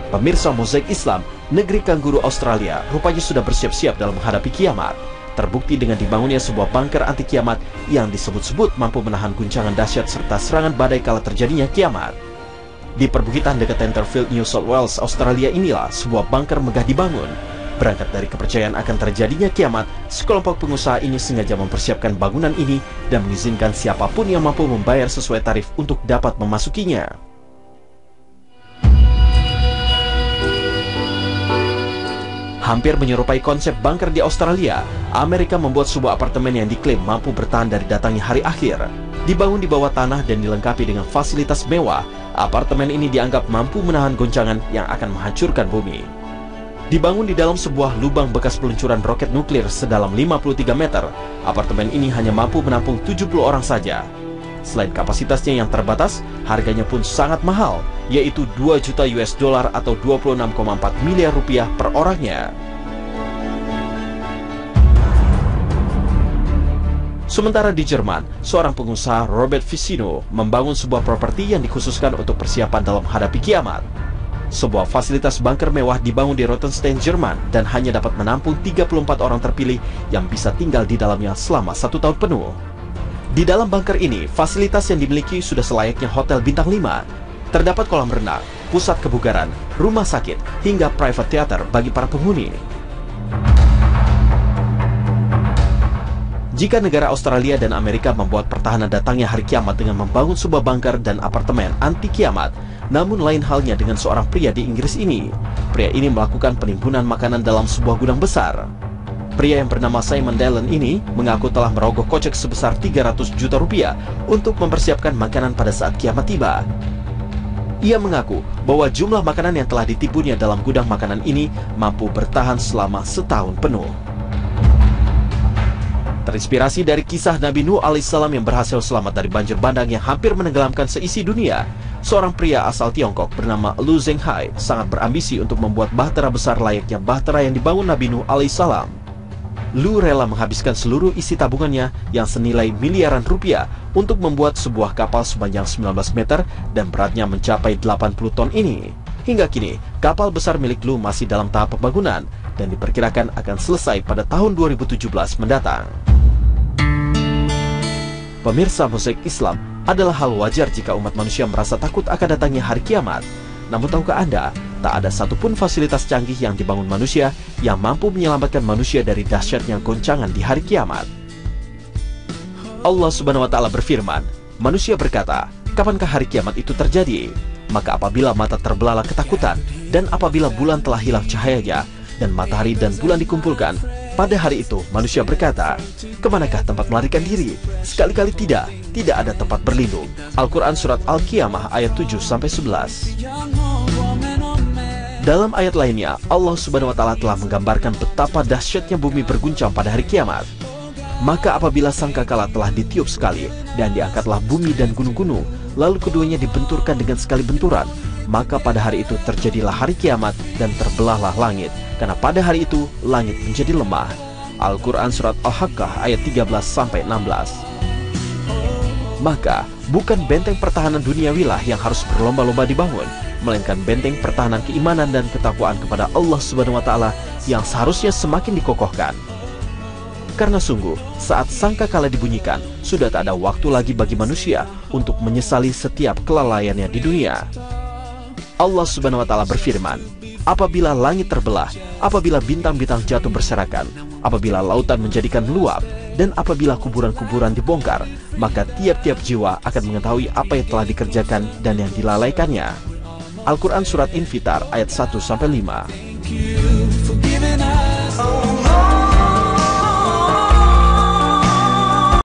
Pemirsa Mozaik Islam, negeri kanguru Australia rupanya sudah bersiap-siap dalam menghadapi kiamat. Terbukti dengan dibangunnya sebuah bunker anti kiamat yang disebut-sebut mampu menahan guncangan dahsyat serta serangan badai kala terjadinya kiamat. Di perbukitan dekat Tenterfield, New South Wales, Australia inilah sebuah bunker megah dibangun. Berangkat dari kepercayaan akan terjadinya kiamat, sekelompok pengusaha ini sengaja mempersiapkan bangunan ini dan mengizinkan siapapun yang mampu membayar sesuai tarif untuk dapat memasukinya. Hampir menyerupai konsep bunker di Australia, Amerika membuat sebuah apartemen yang diklaim mampu bertahan dari datangnya hari akhir. Dibangun di bawah tanah dan dilengkapi dengan fasilitas mewah, apartemen ini dianggap mampu menahan goncangan yang akan menghancurkan bumi. Dibangun di dalam sebuah lubang bekas peluncuran roket nuklir sedalam 53 meter, apartemen ini hanya mampu menampung 70 orang saja. Selain kapasitasnya yang terbatas, harganya pun sangat mahal, yaitu 2 juta US dollar atau 26,4 miliar rupiah per orangnya. Sementara di Jerman, seorang pengusaha Robert Vicino membangun sebuah properti yang dikhususkan untuk persiapan dalam menghadapi kiamat. Sebuah fasilitas bunker mewah dibangun di Rottenstein, Jerman dan hanya dapat menampung 34 orang terpilih yang bisa tinggal di dalamnya selama 1 tahun penuh. Di dalam bunker ini, fasilitas yang dimiliki sudah selayaknya hotel bintang 5. Terdapat kolam renang, pusat kebugaran, rumah sakit, hingga private theater bagi para penghuni. Jika negara Australia dan Amerika membuat pertahanan datangnya hari kiamat dengan membangun sebuah bunker dan apartemen anti kiamat, namun lain halnya dengan seorang pria di Inggris ini. Pria ini melakukan penimbunan makanan dalam sebuah gudang besar. Pria yang bernama Simon Dallin ini mengaku telah merogoh kocek sebesar 300 juta rupiah untuk mempersiapkan makanan pada saat kiamat tiba. Ia mengaku bahwa jumlah makanan yang telah ditipunya dalam gudang makanan ini mampu bertahan selama setahun penuh. Terinspirasi dari kisah Nabi Nuh alaihissalam yang berhasil selamat dari banjir bandang yang hampir menenggelamkan seisi dunia, seorang pria asal Tiongkok bernama Lu Zhenghai sangat berambisi untuk membuat bahtera besar layaknya bahtera yang dibangun Nabi Nuh alaihissalam. Lu rela menghabiskan seluruh isi tabungannya yang senilai miliaran rupiah untuk membuat sebuah kapal sepanjang 19 meter dan beratnya mencapai 80 ton ini. Hingga kini, kapal besar milik Lu masih dalam tahap pembangunan dan diperkirakan akan selesai pada tahun 2017 mendatang. Pemirsa Mozaik Islam, adalah hal wajar jika umat manusia merasa takut akan datangnya hari kiamat. Namun tahukah Anda, tak ada satupun fasilitas canggih yang dibangun manusia yang mampu menyelamatkan manusia dari dahsyatnya goncangan di hari kiamat. Allah Subhanahu wa Ta'ala berfirman, manusia berkata, kapankah hari kiamat itu terjadi? Maka apabila mata terbelalak ketakutan, dan apabila bulan telah hilang cahayanya, dan matahari dan bulan dikumpulkan, pada hari itu manusia berkata, kemanakah tempat melarikan diri? Sekali-kali tidak ada tempat berlindung. Al-Quran Surat Al-Qiyamah ayat 7-11. Dalam ayat lainnya, Allah Subhanahu wa Ta'ala telah menggambarkan betapa dahsyatnya bumi berguncang pada hari kiamat. Maka apabila sangkakala telah ditiup sekali, dan diangkatlah bumi dan gunung-gunung, lalu keduanya dibenturkan dengan sekali benturan, maka pada hari itu terjadilah hari kiamat dan terbelahlah langit, karena pada hari itu langit menjadi lemah. Al-Quran Surat Al-Haqqah ayat 13-16. Maka, bukan benteng pertahanan duniawilah yang harus berlomba-lomba dibangun, melainkan benteng pertahanan keimanan dan ketakwaan kepada Allah Subhanahu wa Ta'ala yang seharusnya semakin dikokohkan. Karena sungguh, saat sangkakala dibunyikan, sudah tak ada waktu lagi bagi manusia untuk menyesali setiap kelalaiannya di dunia. Allah Subhanahu wa Ta'ala berfirman, apabila langit terbelah, apabila bintang-bintang jatuh berserakan, apabila lautan menjadikan meluap, dan apabila kuburan-kuburan dibongkar, maka tiap-tiap jiwa akan mengetahui apa yang telah dikerjakan dan yang dilalaikannya. Al-Quran Surat Infitar ayat 1-5.